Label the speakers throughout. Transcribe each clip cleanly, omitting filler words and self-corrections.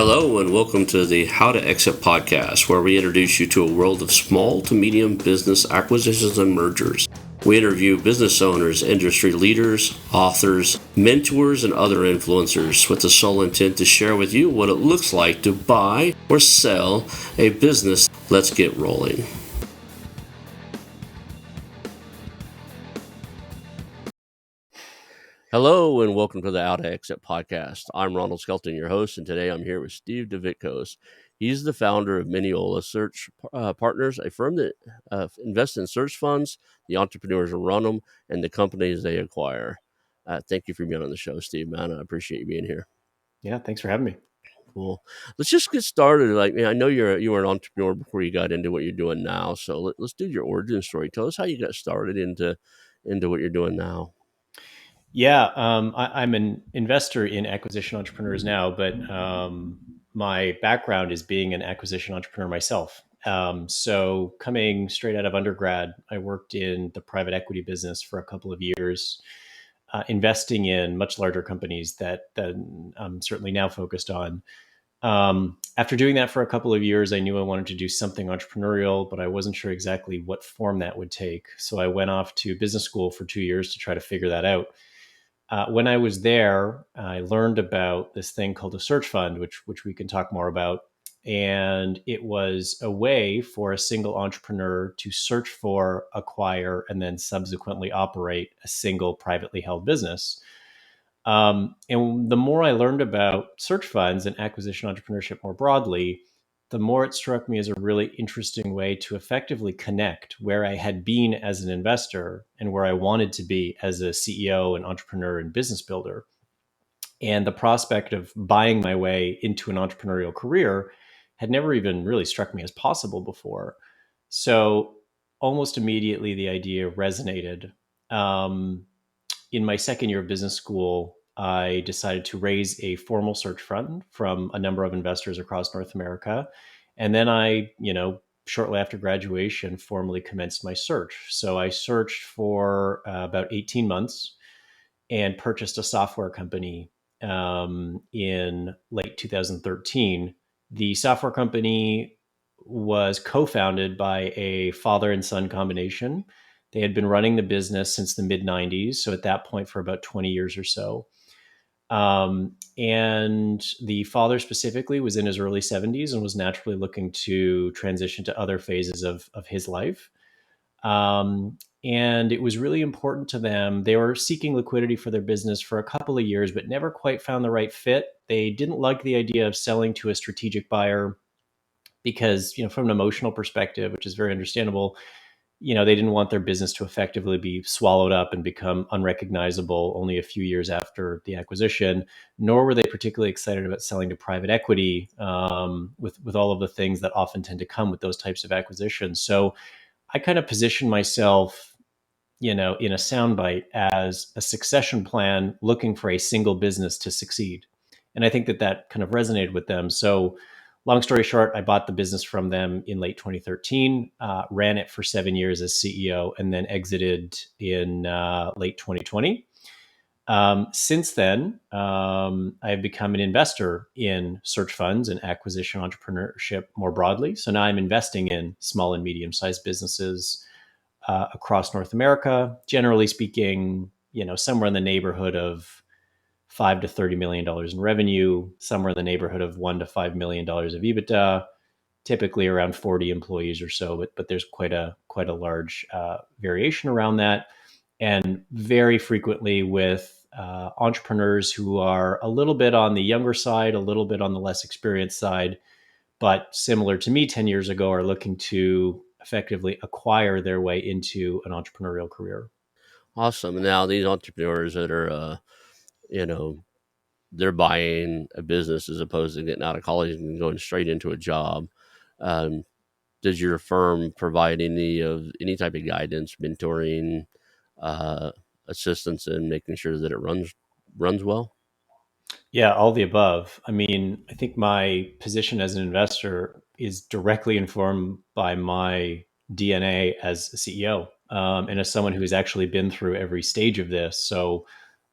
Speaker 1: Hello, and welcome to the How2Exit podcast, where we introduce you to a world of small to medium business acquisitions and mergers. We interview business owners, industry leaders, authors, mentors, and other influencers with the sole intent to share with you what it looks like to buy or sell a business. Let's get rolling. Hello, and welcome to the How2Exit podcast. I'm Ronald Skelton, your host, and today I'm here with Steve Divitkos. He's the founder of Mineola Search Partners, a firm that invests in search funds, the entrepreneurs who run them, and the companies they acquire. Thank you for being on the show, Steve, man. I appreciate you being here.
Speaker 2: Yeah, thanks for having me.
Speaker 1: Cool. Let's just get started. I know you were an entrepreneur before you got into what you're doing now. So let's do your origin story. Tell us how you got started into what you're doing now.
Speaker 2: Yeah, I'm an investor in acquisition entrepreneurs now, but my background is being an acquisition entrepreneur myself. So coming straight out of undergrad, I worked in the private equity business for a couple of years, investing in much larger companies that I'm certainly now focused on. After doing that for a couple of years, I knew I wanted to do something entrepreneurial, but I wasn't sure exactly what form that would take. So I went off to business school for 2 years to try to figure that out. When I was there, I learned about this thing called a search fund, which we can talk more about. And it was a way for a single entrepreneur to search for, acquire, and then subsequently operate a single privately held business. And the more I learned about search funds and acquisition entrepreneurship more broadly, the more it struck me as a really interesting way to effectively connect where I had been as an investor and where I wanted to be as a CEO and entrepreneur and business builder. And the prospect of buying my way into an entrepreneurial career had never even really struck me as possible before. So almost immediately, the idea resonated. Um, in my second year of business school, I decided to raise a formal search fund from a number of investors across North America. And then shortly after graduation, formally commenced my search. So I searched for about 18 months and purchased a software company in late 2013. The software company was co-founded by a father and son combination. They had been running the business since the mid 90s, so at that point for about 20 years or so. And the father specifically was in his early 70s and was naturally looking to transition to other phases of his life. And it was really important to them. They were seeking liquidity for their business for a couple of years, but never quite found the right fit. They didn't like the idea of selling to a strategic buyer because, from an emotional perspective, which is very understandable, they didn't want their business to effectively be swallowed up and become unrecognizable only a few years after the acquisition. Nor were they particularly excited about selling to private equity, with all of the things that often tend to come with those types of acquisitions. So I kind of positioned myself, in a soundbite as a succession plan looking for a single business to succeed. And I think that kind of resonated with them. So long story short, I bought the business from them in late 2013, ran it for 7 years as CEO, and then exited in late 2020. Since then, I've become an investor in search funds and acquisition entrepreneurship more broadly. So now I'm investing in small and medium-sized businesses across North America. Generally speaking, somewhere in the neighborhood of $5 to $30 million in revenue, somewhere in the neighborhood of $1 to $5 million of EBITDA, typically around 40 employees or so. But there's quite a large variation around that, and very frequently with entrepreneurs who are a little bit on the younger side, a little bit on the less experienced side, but similar to me 10 years ago, are looking to effectively acquire their way into an entrepreneurial career.
Speaker 1: Awesome. And now these entrepreneurs that are, they're buying a business as opposed to getting out of college and going straight into a job. Um, does your firm provide any type of guidance, mentoring, uh, assistance in making sure that it runs well?
Speaker 2: Yeah, all the above. I mean, I think my position as an investor is directly informed by my DNA as a CEO, and as someone who has actually been through every stage of this. So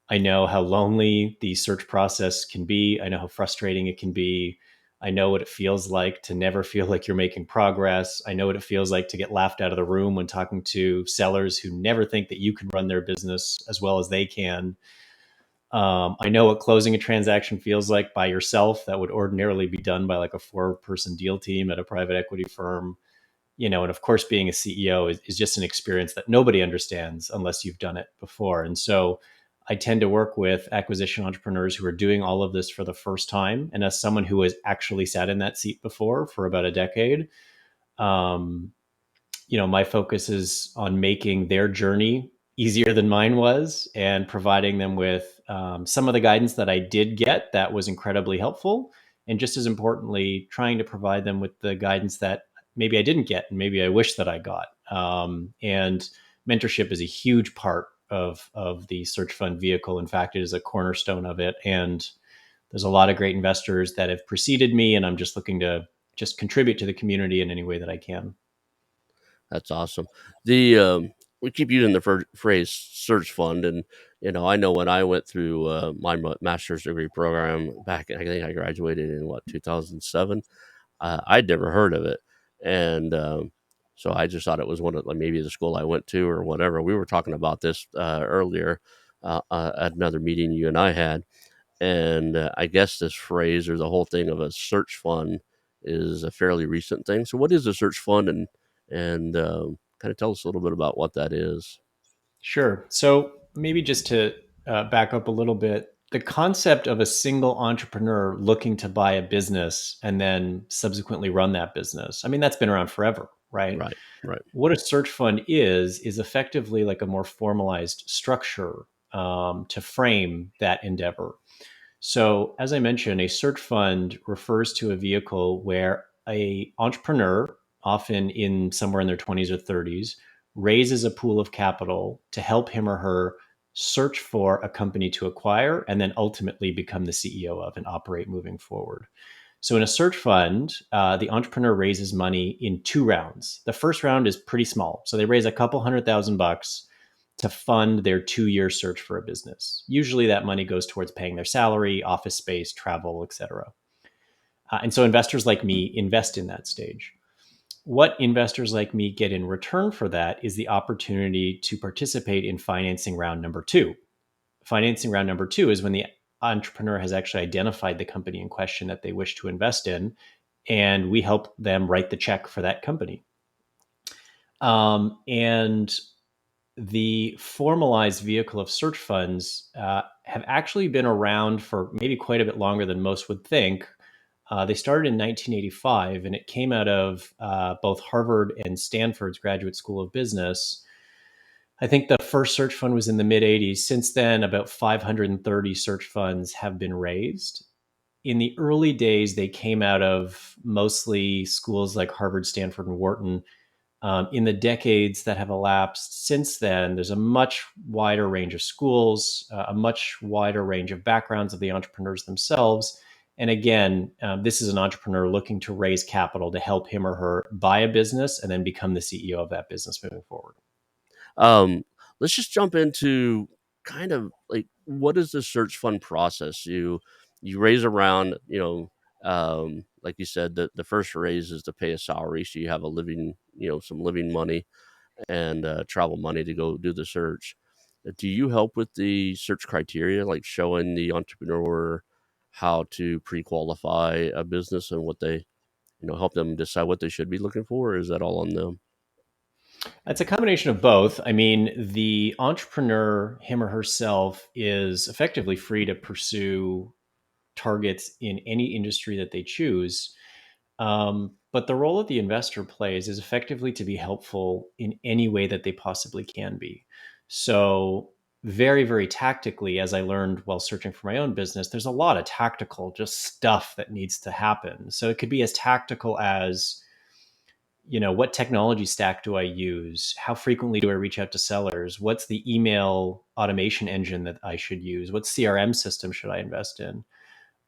Speaker 2: I know how lonely the search process can be. I know how frustrating it can be. I know what it feels like to never feel like you're making progress. I know what it feels like to get laughed out of the room when talking to sellers who never think that you can run their business as well as they can. I know what closing a transaction feels like by yourself that would ordinarily be done by like a 4-person deal team at a private equity firm. And of course, being a CEO is just an experience that nobody understands unless you've done it before. And so I tend to work with acquisition entrepreneurs who are doing all of this for the first time. And as someone who has actually sat in that seat before for about a decade, um, my focus is on making their journey easier than mine was and providing them with some of the guidance that I did get that was incredibly helpful. And just as importantly, trying to provide them with the guidance that maybe I didn't get and maybe I wish that I got. And mentorship is a huge part of the search fund vehicle. In fact, it is a cornerstone of it. And there's a lot of great investors that have preceded me, and I'm just looking to just contribute to the community in any way that I can.
Speaker 1: That's awesome. The We keep using the phrase search fund, and I know when I went through my master's degree program back, I think I graduated in 2007. I'd never heard of it, and so I just thought it was one of like maybe the school I went to or whatever. We were talking about this earlier at another meeting you and I had, and I guess this phrase or the whole thing of a search fund is a fairly recent thing. So, what is a search fund, and kind of tell us a little bit about what that is?
Speaker 2: Sure. So maybe just to back up a little bit, the concept of a single entrepreneur looking to buy a business and then subsequently run that business, I mean, that's been around forever, right?
Speaker 1: Right, right.
Speaker 2: What a search fund is effectively like a more formalized structure to frame that endeavor. So, as I mentioned, a search fund refers to a vehicle where a entrepreneur, often in somewhere in their 20s or 30s, raises a pool of capital to help him or her search for a company to acquire and then ultimately become the CEO of and operate moving forward. So, in a search fund, the entrepreneur raises money in 2 rounds. The first round is pretty small. So, they raise a couple $100,000 to fund their 2-year search for a business. Usually, that money goes towards paying their salary, office space, travel, etc. And so, investors like me invest in that stage. What investors like me get in return for that is the opportunity to participate in financing round number two. Financing round number two is when the entrepreneur has actually identified the company in question that they wish to invest in, and we help them write the check for that company. And the formalized vehicle of search funds have actually been around for maybe quite a bit longer than most would think. They started in 1985, and it came out of both Harvard and Stanford's Graduate School of Business. I think the first search fund was in the mid 80s. Since then, about 530 search funds have been raised. In the early days, they came out of mostly schools like Harvard, Stanford, and Wharton. In the decades that have elapsed since then, there's a much wider range of schools, a much wider range of backgrounds of the entrepreneurs themselves. And again, this is an entrepreneur looking to raise capital to help him or her buy a business and then become the CEO of that business moving forward.
Speaker 1: Um, let's just jump into kind of like what is the search fund process? You raise around, like you said, the first raise is to pay a salary, so you have a living, some living money and travel money to go do the search. Do you help with the search criteria, like showing the entrepreneur how to pre-qualify a business and what they, help them decide what they should be looking for? Or is that all on them?
Speaker 2: It's a combination of both. I mean, the entrepreneur, him or herself, is effectively free to pursue targets in any industry that they choose. But the role that the investor plays is effectively to be helpful in any way that they possibly can be. So, very, very tactically, as I learned while searching for my own business, there's a lot of tactical just stuff that needs to happen. So, it could be as tactical as, what technology stack do I use? How frequently do I reach out to sellers? What's the email automation engine that I should use? What CRM system should I invest in?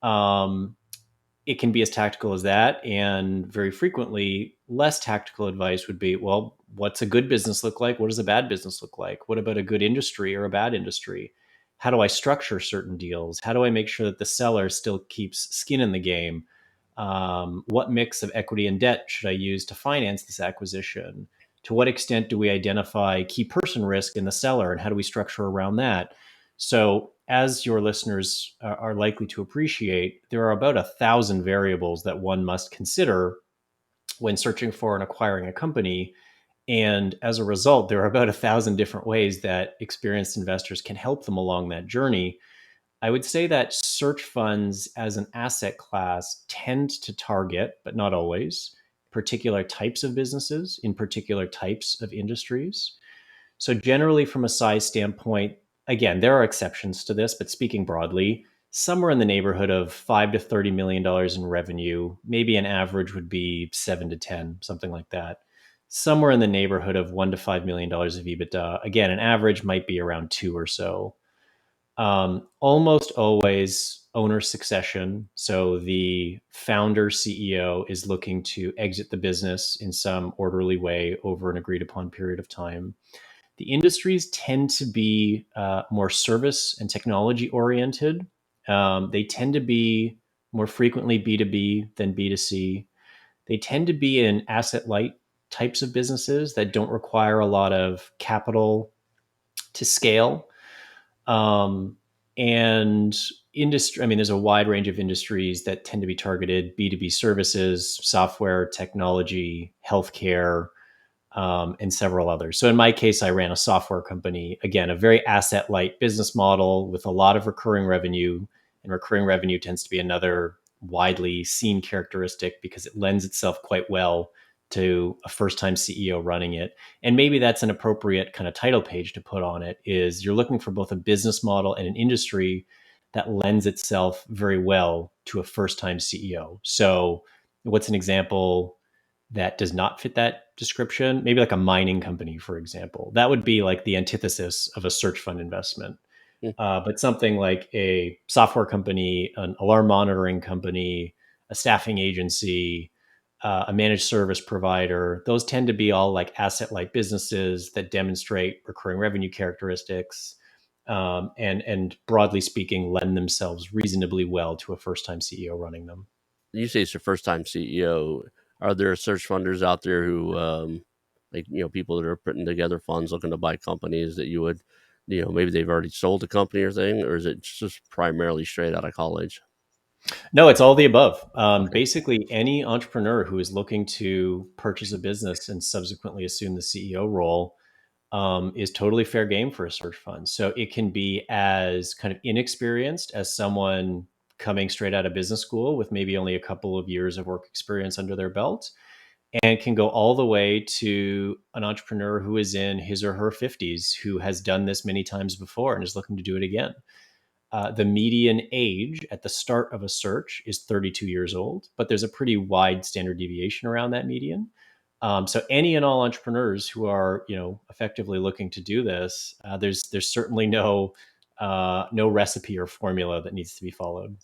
Speaker 2: Um, it can be as tactical as that. And very frequently, less tactical advice would be, well, what's a good business look like? What does a bad business look like? What about a good industry or a bad industry? How do I structure certain deals? How do I make sure that the seller still keeps skin in the game? What mix of equity and debt should I use to finance this acquisition? To what extent do we identify key person risk in the seller, and how do we structure around that? So, as your listeners are likely to appreciate, there are about 1,000 variables that one must consider when searching for and acquiring a company. And as a result, there are about 1,000 different ways that experienced investors can help them along that journey. I would say that search funds as an asset class tend to target, but not always, particular types of businesses in particular types of industries. So, generally, from a size standpoint, again, there are exceptions to this, but speaking broadly, somewhere in the neighborhood of $5 to $30 million in revenue, maybe an average would be 7 to 10, something like that. Somewhere in the neighborhood of $1 to $5 million of EBITDA. Again, an average might be around two or so. Almost always owner succession. So the founder CEO is looking to exit the business in some orderly way over an agreed upon period of time. The industries tend to be more service and technology oriented. They tend to be more frequently B2B than B2C. They tend to be in asset light types of businesses that don't require a lot of capital to scale. Um, and industry, I mean, there's a wide range of industries that tend to be targeted: B2B services, software, technology, healthcare, and several others. So in my case, I ran a software company, again, a very asset light business model with a lot of recurring revenue. And recurring revenue tends to be another widely seen characteristic because it lends itself quite well to a first time CEO running it. And maybe that's an appropriate kind of title page to put on it: is you're looking for both a business model and an industry that lends itself very well to a first time CEO. So what's an example that does not fit that description? Maybe like a mining company, for example. That would be like the antithesis of a search fund investment.
Speaker 1: Hmm.
Speaker 2: But something like a software company, an alarm monitoring company, a staffing agency, a managed service provider, those tend to be all like asset light businesses that demonstrate recurring revenue characteristics, and broadly speaking, lend themselves reasonably well to a first time CEO running them.
Speaker 1: You say it's your first time CEO. Are there search funders out there who, like, people that are putting together funds looking to buy companies that you would, maybe they've already sold a company or thing, or is it just primarily straight out of college?
Speaker 2: No, it's all the above.
Speaker 1: Okay.
Speaker 2: Basically, any entrepreneur who is looking to purchase a business and subsequently assume the CEO role is totally fair game for a search fund. So it can be as kind of inexperienced as someone coming straight out of business school with maybe only a couple of years of work experience under their belt, and can go all the way to an entrepreneur who is in his or her 50s who has done this many times before and is looking to do it again. The median age at the start of a search is 32 years old, but there's a pretty wide standard deviation around that median. So any and all entrepreneurs who are, effectively looking to do this, there's certainly no recipe or formula that needs to be followed.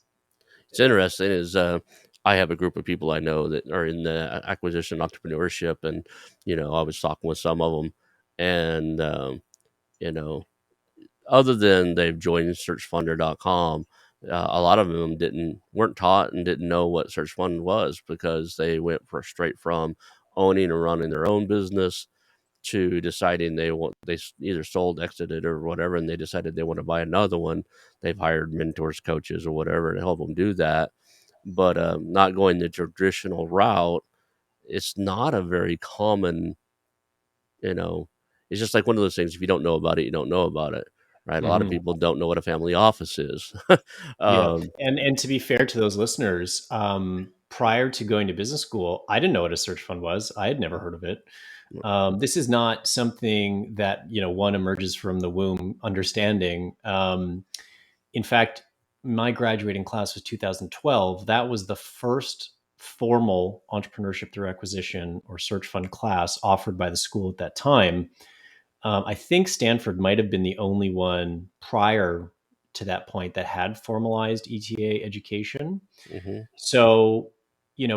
Speaker 1: It's interesting is I have a group of people I know that are in the acquisition entrepreneurship, and I was talking with some of them, and you know, other than they've joined searchfunder.com, a lot of them weren't taught and didn't know what search fund was, because they went for straight from owning or running their own business to deciding they either sold, exited, or whatever, and they decided they want to buy another one. They've hired mentors, coaches, or whatever to help them do that, but not going the traditional route. It's not a very common, you know, it's just like one of those things. If you don't know about it, you don't know about it, right? A lot of
Speaker 2: Mhm.
Speaker 1: people don't know what a family office is.
Speaker 2: Yeah,
Speaker 1: um,
Speaker 2: and to be fair to those listeners, prior to going to business school, I didn't know what a search fund was. I had never heard of it. This is not something that one emerges from the womb understanding. In fact, my graduating class was 2012. That was the first formal entrepreneurship through acquisition or search fund class offered by the school at that time. I think Stanford might have been the only one prior to that point that had formalized ETA education.
Speaker 1: mhm.
Speaker 2: So,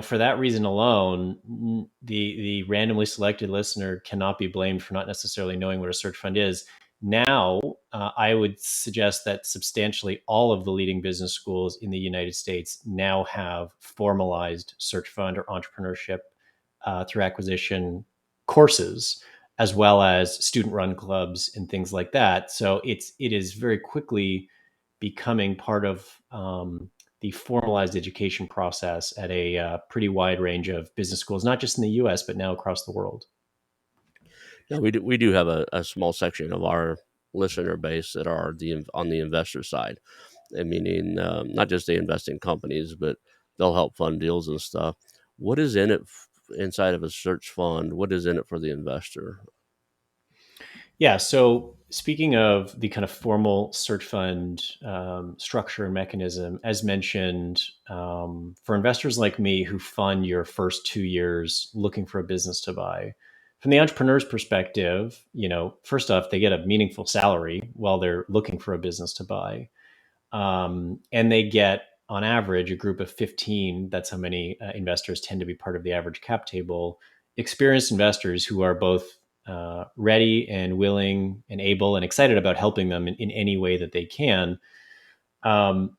Speaker 2: for that reason alone, the randomly selected listener cannot be blamed for not necessarily knowing what a search fund is. Now, I would suggest that substantially all of the leading business schools in the United States now have formalized search fund or entrepreneurship through acquisition courses, as well as student-run clubs and things like that. So it is very quickly becoming part of the formalized education process at a pretty wide range of business schools, not just in the U.S. but now across the world.
Speaker 1: Yeah, we do have a small section of our listener base that are on the investor side, and meaning not just they invest in companies, but they'll help fund deals and stuff. What is in it inside of a search fund? What is in it for the investor?
Speaker 2: Yeah. So speaking of the kind of formal search fund structure and mechanism, as mentioned, for investors like me who fund your first 2 years looking for a business to buy, from the entrepreneur's perspective, first off, they get a meaningful salary while they're looking for a business to buy. And they get, on average, a group of 15. That's how many investors tend to be part of the average cap table. Experienced investors who are both ready and willing and able and excited about helping them in any way that they can. Um,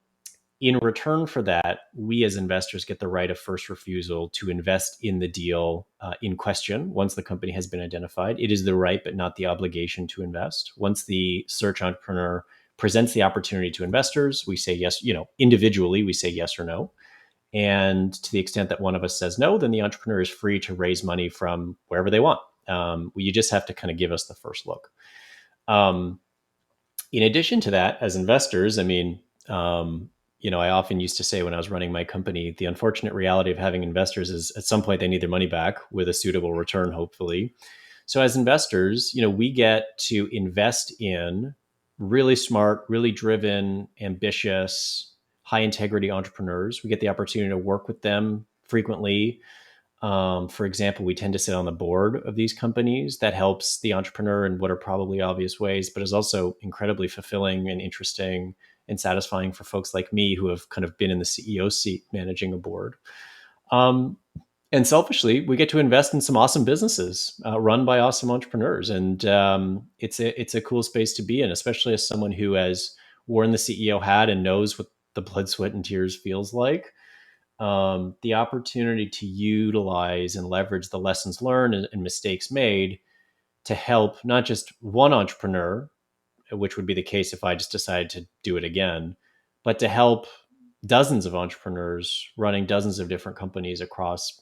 Speaker 2: in return for that, we as investors get the right of first refusal to invest in the deal in question once the company has been identified. It is the right, but not the obligation to invest. Once the search entrepreneur presents the opportunity to investors, we say yes, individually, we say yes or no. And to the extent that one of us says no, then the entrepreneur is free to raise money from wherever they want. You just have to kind of give us the first look. Um, in addition to that, as investors, I often used to say when I was running my company, the unfortunate reality of having investors is at some point they need their money back with a suitable return, hopefully. So as investors, we get to invest in really smart, really driven, ambitious, high integrity entrepreneurs. We get the opportunity to work with them frequently. For example, we tend to sit on the board of these companies. That helps the entrepreneur in what are probably obvious ways, but is also incredibly fulfilling and interesting and satisfying for folks like me who have kind of been in the CEO seat managing a board. Um, and selfishly, we get to invest in some awesome businesses run by awesome entrepreneurs, and it's a cool space to be in, especially as someone who has worn the CEO hat and knows what the blood, sweat, and tears feels like. The opportunity to utilize and leverage the lessons learned and mistakes made to help not just one entrepreneur, which would be the case if I just decided to do it again, but to help dozens of entrepreneurs running dozens of different companies across,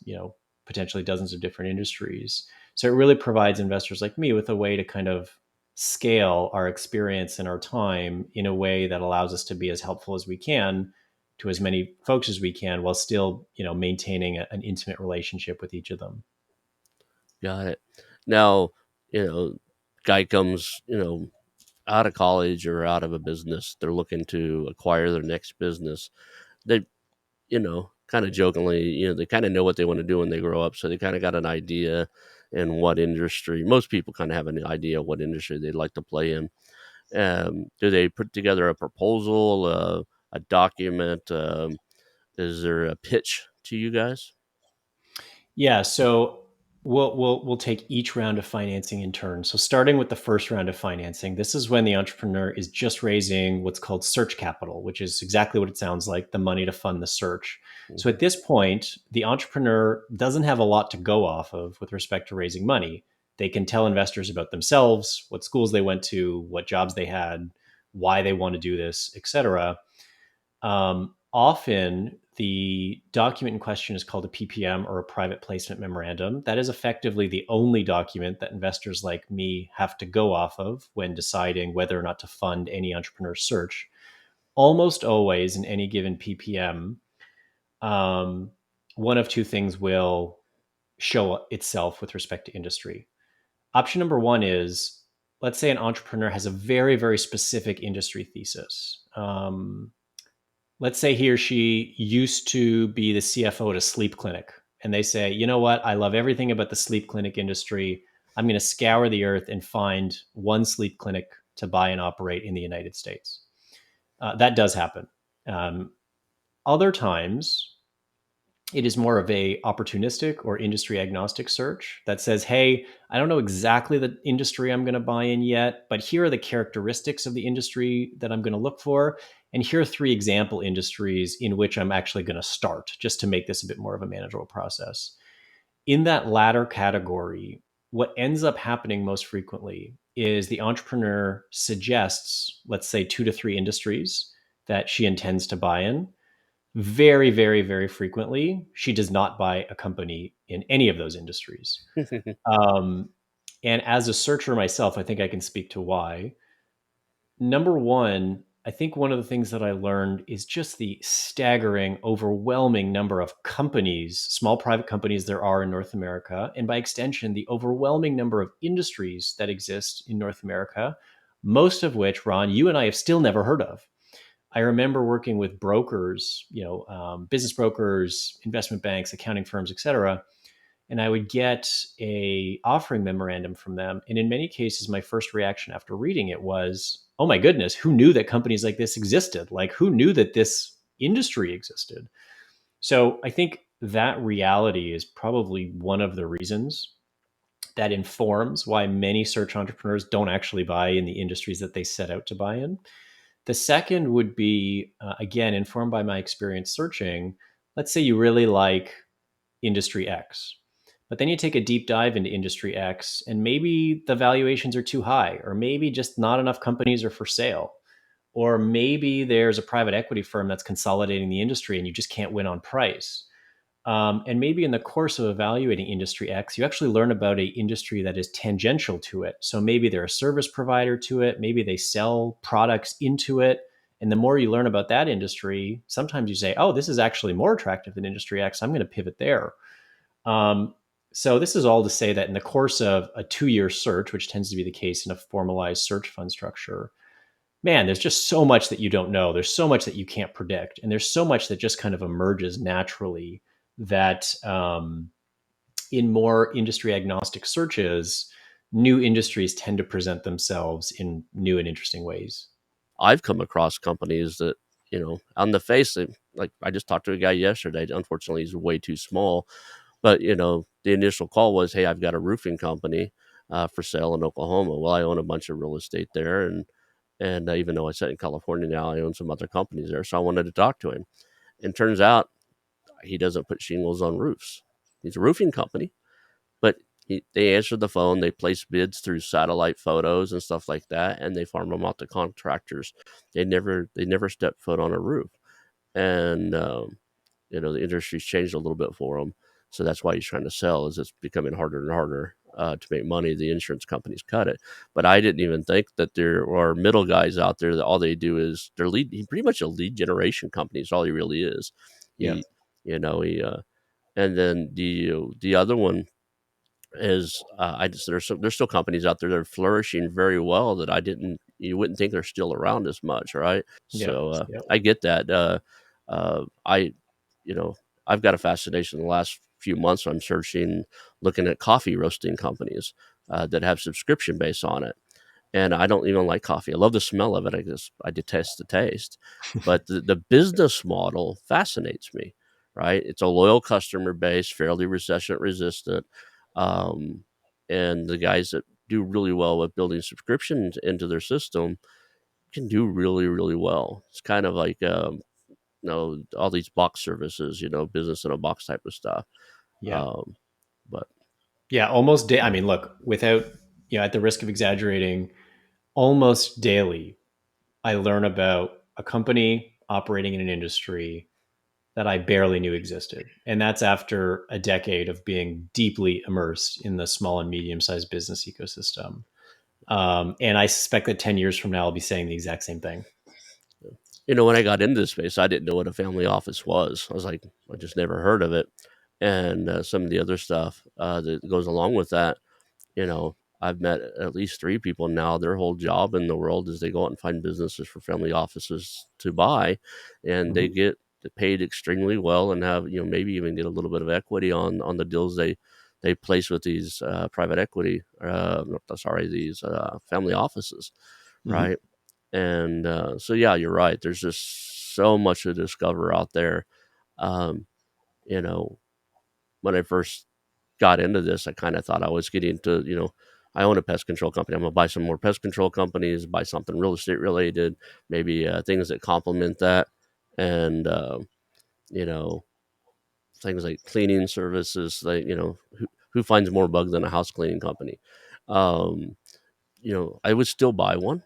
Speaker 2: potentially dozens of different industries. So it really provides investors like me with a way to kind of scale our experience and our time in a way that allows us to be as helpful as we can to as many folks as we can while still, maintaining an intimate relationship with each of them.
Speaker 1: Got it. Now, you know, guy comes, out of college or out of a business. They're looking to acquire their next business. They, kind of jokingly, they kind of know what they want to do when they grow up. So they kind of got an idea in what industry. Most people kind of have an idea what industry they'd like to play in. Do they put together a proposal, a document? Is there a pitch to you guys?
Speaker 2: Yeah, so we'll take each round of financing in turn. So starting with the first round of financing, this is when the entrepreneur is just raising what's called search capital, which is exactly what it sounds like, the money to fund the search. So
Speaker 1: Mhm.
Speaker 2: at this point, the entrepreneur doesn't have a lot to go off of with respect to raising money. They can tell investors about themselves, what schools they went to, what jobs they had, why they want to do this, etc. Often, the document in question is called a PPM or a private placement memorandum. That is effectively the only document that investors like me have to go off of when deciding whether or not to fund any entrepreneur search. Almost always in any given PPM, um, one of two things will show itself with respect to industry. Option number one is, let's say an entrepreneur has a very, very specific industry thesis. Let's say he or she used to be the CFO at a sleep clinic, and they say, you know what, I love everything about the sleep clinic industry. I'm going to scour the earth and find one sleep clinic to buy and operate in the United States. That does happen. Um, Other times, It is more of a opportunistic or industry agnostic search that says, hey, I don't know exactly the industry I'm going to buy in yet, but here are the characteristics of the industry that I'm going to look for. And here are three example industries in which I'm actually going to start, just to make this a bit more of a manageable process. In that latter category, what ends up happening most frequently is the entrepreneur suggests, let's say, 2 to 3 industries that she intends to buy in. Very, very, very frequently, she does not buy a company in any of those industries. Um, and as a searcher myself, I think I can speak to why. Number one, I think one of the things that I learned is just the staggering, overwhelming number of companies, small private companies there are in North America, and by extension, the overwhelming number of industries that exist in North America, most of which, Ron, you and I have still never heard of. I remember working with brokers, business brokers, investment banks, accounting firms, et cetera, and I would get a offering memorandum from them. And in many cases, my first reaction after reading it was, "Oh my goodness, who knew that companies like this existed? Like, who knew that this industry existed?" So I think that reality is probably one of the reasons that informs why many search entrepreneurs don't actually buy in the industries that they set out to buy in. The second would be, again, informed by my experience searching. Let's say you really like industry X, but then you take a deep dive into industry X, and maybe the valuations are too high, or maybe just not enough companies are for sale, or maybe there's a private equity firm that's consolidating the industry and you just can't win on price. And maybe in the course of evaluating industry X, you actually learn about an industry that is tangential to it. So maybe they're a service provider to it, maybe they sell products into it. And the more you learn about that industry, sometimes you say, oh, this is actually more attractive than industry X. I'm going to pivot there. Um, so this is all to say that in the course of a 2 year search, which tends to be the case in a formalized search fund structure, man, there's just so much that you don't know. There's so much that you can't predict. And there's so much that just kind of emerges naturally that in more industry agnostic searches, new industries tend to present themselves in new and interesting ways.
Speaker 1: I've come across companies that, on the face, like I just talked to a guy yesterday. Unfortunately, he's way too small. But, the initial call was, hey, I've got a roofing company for sale in Oklahoma. Well, I own a bunch of real estate there. And even though I sit in California now, I own some other companies there. So I wanted to talk to him. And turns out he doesn't put shingles on roofs. He's a roofing company, but they answer the phone. They place bids through satellite photos and stuff like that, and they farm them out to contractors. They never step foot on a roof. And the industry's changed a little bit for him. So that's why he's trying to sell. Is it's becoming harder and harder to make money. The insurance companies cut it, but I didn't even think that there are middle guys out there that all they do is they're lead. He pretty much a lead generation company. Is all he really is.
Speaker 2: Yeah.
Speaker 1: He, he, and then the other one is I just there's still companies out there that are flourishing very well that you wouldn't think they're still around as much, right?
Speaker 2: Yeah.
Speaker 1: So
Speaker 2: Yeah.
Speaker 1: I get that. I you know I've got a fascination in the last few months. I'm searching, looking at coffee roasting companies that have subscription base on it, and I don't even like coffee. I love the smell of it. I detest the taste, but the business model fascinates me. Right, it's a loyal customer base, fairly recession resistant, um, and the guys that do really well with building subscriptions into their system can do really really well. It's kind of like all these box services, business in a box type of stuff.
Speaker 2: Yeah.
Speaker 1: Um, but
Speaker 2: Yeah. Almost. I mean, look, without, at the risk of exaggerating, almost daily, I learn about a company operating in an industry that I barely knew existed. And that's after a decade of being deeply immersed in the small and medium sized business ecosystem. And I suspect that 10 years from now, I'll be saying the exact same thing.
Speaker 1: when I got into this space, I didn't know what a family office was. I was like, I just never heard of it, and some of the other stuff that goes along with that. I've met at least 3 people now. Their whole job in the world is they go out and find businesses for family offices to buy, and they
Speaker 2: Mm-hmm.
Speaker 1: get paid extremely well and have maybe even get a little bit of equity on the deals they place with these private equity. Sorry, these family offices,
Speaker 2: Mm-hmm.
Speaker 1: right? And so yeah, you're right. There's just so much to discover out there. Um, you know, when I first got into this, I kind of thought I was getting to, I own a pest control company. I'm gonna buy some more pest control companies, buy something real estate related, maybe things that complement that, and you know, things like cleaning services. Like, who finds more bugs than a house cleaning company? Um, I would still buy one.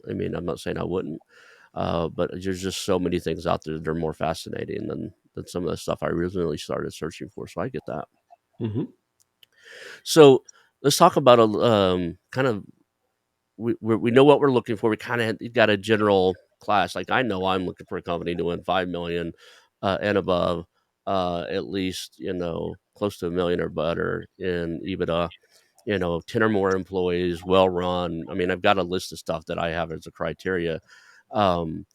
Speaker 1: I mean, I'm not saying I wouldn't, but there's just so many things out there that are more fascinating than some of the stuff I originally started searching for. So I get that.
Speaker 2: Hmm.
Speaker 1: So let's talk about a kind of we know what we're looking for. We kind of got a general class. Like I know I'm looking for a company doing 5 million and above, at least close to a million or better in EBITDA. 10 or more employees, well run. I mean, I've got a list of stuff that I have as a criteria. Um,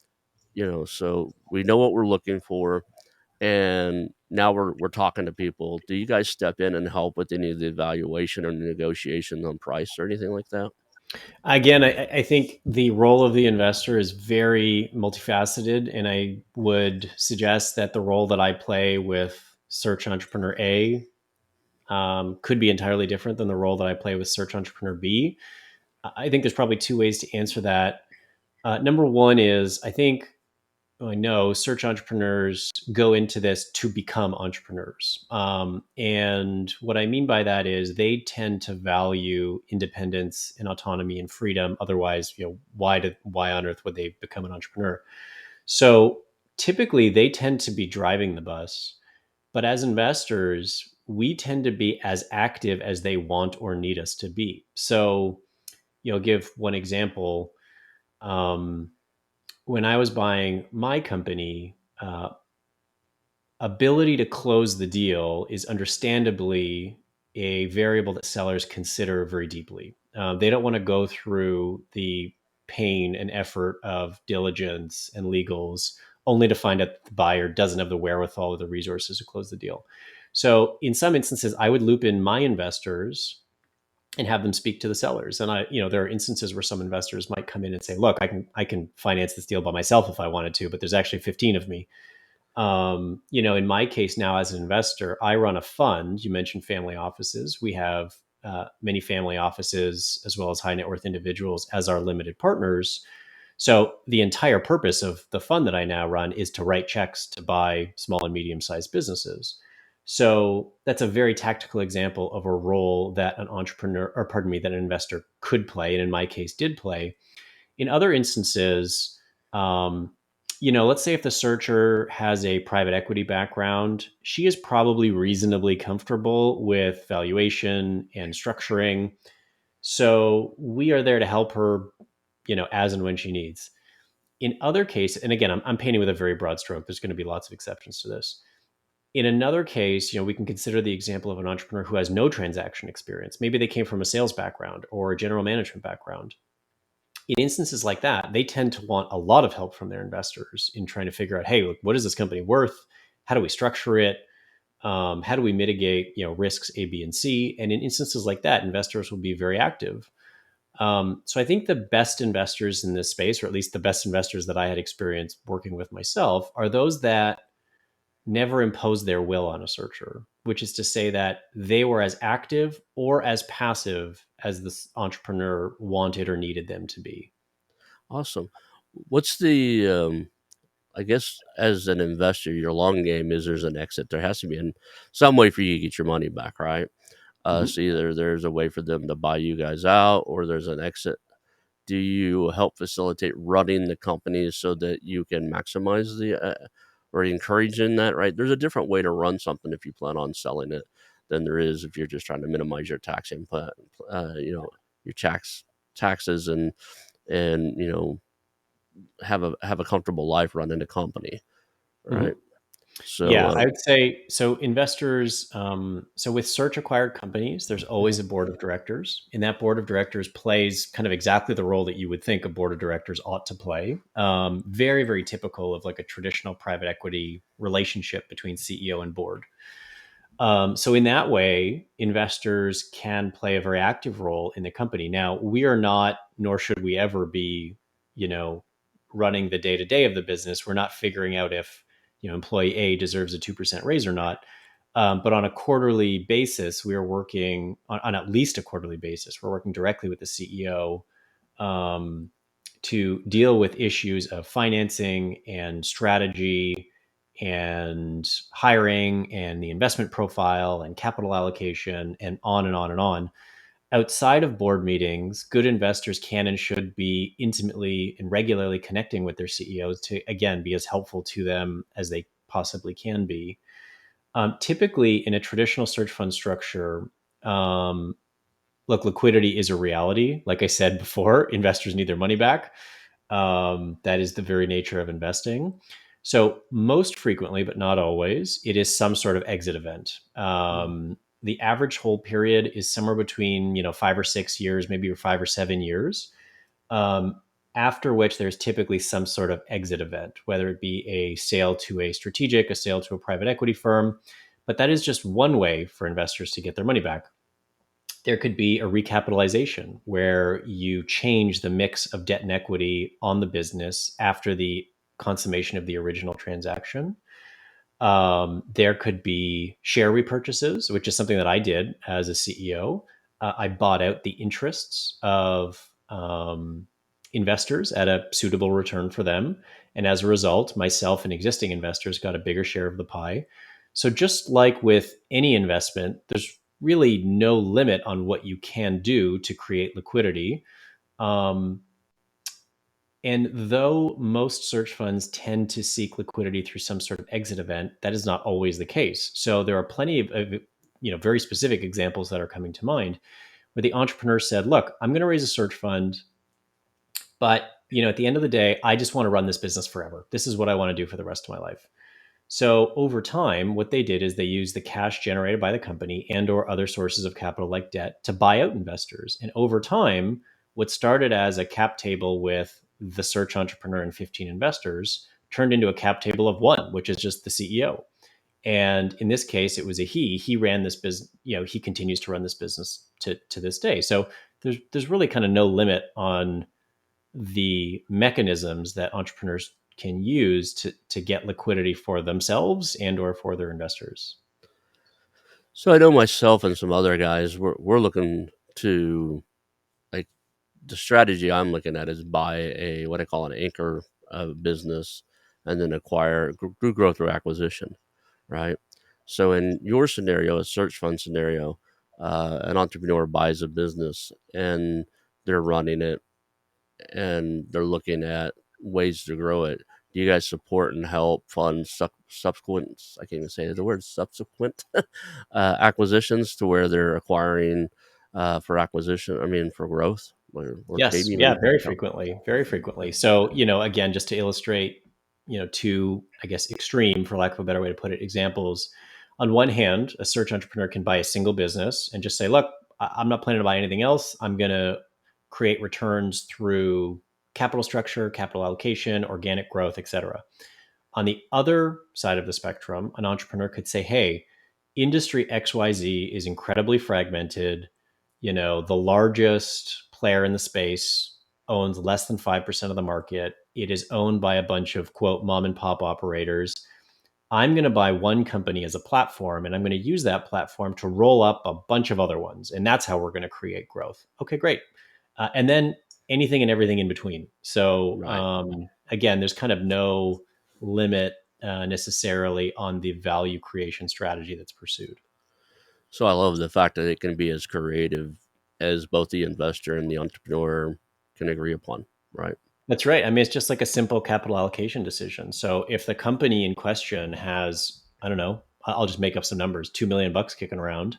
Speaker 1: so we know what we're looking for, and now we're talking to people. Do you guys step in and help with any of the evaluation or negotiation on price or anything like that?
Speaker 2: Again, I think the role of the investor is very multifaceted, and I would suggest that the role that I play with Search Entrepreneur A could be entirely different than the role that I play with Search Entrepreneur B. I think there's probably two ways to answer that. Number one is I think I know search entrepreneurs go into this to become entrepreneurs. And what I mean by that is they tend to value independence and autonomy and freedom. Otherwise, why on earth would they become an entrepreneur? So typically they tend to be driving the bus. But as investors, we tend to be as active as they want or need us to be. So, give one example. Um, when I was buying my company, ability to close the deal is understandably a variable that sellers consider very deeply. They don't want to go through the pain and effort of diligence and legals only to find out the buyer doesn't have the wherewithal or the resources to close the deal. So, in some instances, I would loop in my investors and have them speak to the sellers. And there are instances where some investors might come in and say, "Look, I can finance this deal by myself if I wanted to, but there's actually 15 of me." In my case now as an investor, I run a fund. You mentioned family offices. We have many family offices as well as high net worth individuals as our limited partners. So the entire purpose of the fund that I now run is to write checks to buy small and medium sized businesses. So that's a very tactical example of a role that an entrepreneur, or pardon me, that an investor could play, and in my case did play. In other instances, um, let's say if the searcher has a private equity background, she is probably reasonably comfortable with valuation and structuring. So we are there to help her, as and when she needs. In other cases, and again, I'm painting with a very broad stroke. There's going to be lots of exceptions to this. In another case, we can consider the example of an entrepreneur who has no transaction experience. Maybe they came from a sales background or a general management background. In instances like that, they tend to want a lot of help from their investors in trying to figure out, hey, look, what is this company worth? How do we structure it? How do we mitigate, risks A, B, and C? And in instances like that, investors will be very active. So I think the best investors in this space, or at least the best investors that I had experience working with myself, are those that never impose their will on a searcher, which is to say that they were as active or as passive as this entrepreneur wanted or needed them to be.
Speaker 1: Awesome. What's the I guess as an investor, your long game is there's an exit. There has to be some way for you to get your money back, right?
Speaker 2: Mhm.
Speaker 1: So either there's a way for them to buy you guys out, or there's an exit. Do you help facilitate running the company so that you can maximize or encourage in that? Right? There's a different way to run something if you plan on selling it than there is if you're just trying to minimize your tax input, your taxes and have a comfortable life running a company, right?
Speaker 2: Mhm.
Speaker 1: So,
Speaker 2: Yeah, I would say so. Investors, so with search acquired companies, there's always a board of directors, and that board of directors plays kind of exactly the role that you would think a board of directors ought to play. Very, very typical of like a traditional private equity relationship between CEO and board. So in that way, investors can play a very active role in the company. Now, we are not, nor should we ever be, you know, running the day to day of the business. We're not figuring out if employee A deserves a 2% raise or not. But on a quarterly basis, we are working on at least a quarterly basis. We're working directly with the CEO to deal with issues of financing and strategy and hiring and the investment profile and capital allocation and on and on and on. Outside of board meetings, good investors can and should be intimately and regularly connecting with their CEOs to, again, be as helpful to them as they possibly can be. Typically, in a traditional search fund structure, look, liquidity is a reality. Like I said before, investors need their money back. That is the very nature of investing. So most frequently, but not always, it is some sort of exit event. The average hold period is somewhere between 5 or 6 years, maybe 5 or 7 years. After which there's typically some sort of exit event, whether it be a sale to a strategic, a sale to a private equity firm. But that is just one way for investors to get their money back. There could be a recapitalization where you change the mix of debt and equity on the business after the consummation of the original transaction. There could be share repurchases, which is something that I did as a CEO. I bought out the interests of investors at a suitable return for them. And as a result, myself and existing investors got a bigger share of the pie. So just like with any investment, there's really no limit on what you can do to create liquidity. And though most search funds tend to seek liquidity through some sort of exit event, that is not always the case. So there are plenty of very specific examples that are coming to mind where the entrepreneur said, "Look, I'm going to raise a search fund, but at the end of the day, I just want to run this business forever. This is what I want to do for the rest of my life." So over time, what they did is they used the cash generated by the company and or other sources of capital like debt to buy out investors. And over time, what started as a cap table with the search entrepreneur and 15 investors turned into a cap table of one, which is just the CEO. And in this case, it was a he. He ran this business. He continues to run this business to this day. So there's really kind of no limit on the mechanisms that entrepreneurs can use to get liquidity for themselves and or for their investors.
Speaker 1: So I know myself and some other guys, we're looking to, like, the strategy I'm looking at is buy a, what I call an anchor business, and then acquire through growth or acquisition, right? So in your scenario, a search fund scenario, an entrepreneur buys a business and they're running it and they're looking at ways to grow it. Do you guys support and help fund subsequent, I can't even say the word, subsequent acquisitions, to where they're acquiring for acquisition, I mean, for growth, or
Speaker 2: Yes,
Speaker 1: maybe
Speaker 2: yeah,
Speaker 1: even
Speaker 2: very frequently, very frequently. So, again, just to illustrate, two, I guess, extreme, for lack of a better way to put it, examples. On one hand, a search entrepreneur can buy a single business and just say, "Look, I'm not planning to buy anything else. I'm going to create returns through capital structure, capital allocation, organic growth, etc." On the other side of the spectrum, an entrepreneur could say, "Hey, industry XYZ is incredibly fragmented. The largest player in the space owns less than 5% of the market. It is owned by a bunch of, quote, mom and pop operators. I'm going to buy one company as a platform, and I'm going to use that platform to roll up a bunch of other ones. And that's how we're going to create growth." Okay, great. And then anything and everything in between. So
Speaker 1: right.
Speaker 2: again, there's kind of no limit necessarily on the value creation strategy that's pursued.
Speaker 1: So I love the fact that it can be as creative as both the investor and the entrepreneur can agree upon, right?
Speaker 2: That's right. I mean, it's just like a simple capital allocation decision. So if the company in question has, I don't know, I'll just make up some numbers, $2 million kicking around,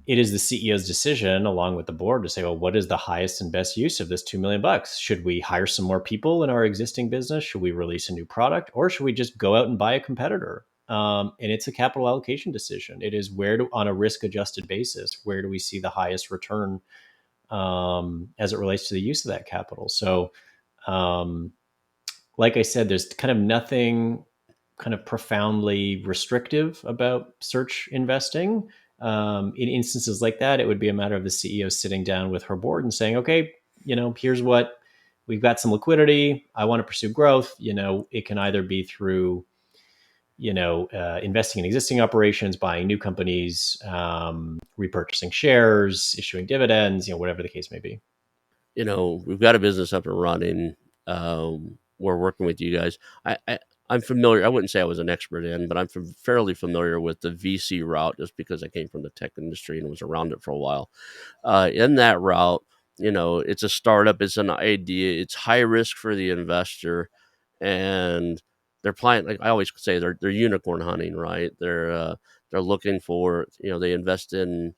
Speaker 2: it is the CEO's decision, along with the board, to say, well, what is the highest and best use of this $2 million? Should we hire some more people in our existing business? Should we release a new product, or should we just go out and buy a competitor? And it's a capital allocation decision. It is on a risk-adjusted basis, where do we see the highest return as it relates to the use of that capital? So, like I said, there's kind of nothing kind of profoundly restrictive about search investing. In instances like that, it would be a matter of the CEO sitting down with her board and saying, "Okay, here's what we've got: some liquidity. I want to pursue growth. It can either be through investing in existing operations, buying new companies, repurchasing shares, issuing dividends, whatever the case may be.
Speaker 1: We've got a business up and running. We're working with you guys. I'm familiar. I wouldn't say I was an expert in, but I'm fairly familiar with the VC route just because I came from the tech industry and was around it for a while. In that route, it's a startup, it's an idea, it's high risk for the investor, and they're playing. Like I always say, they're unicorn hunting, right? They're looking for, they invest in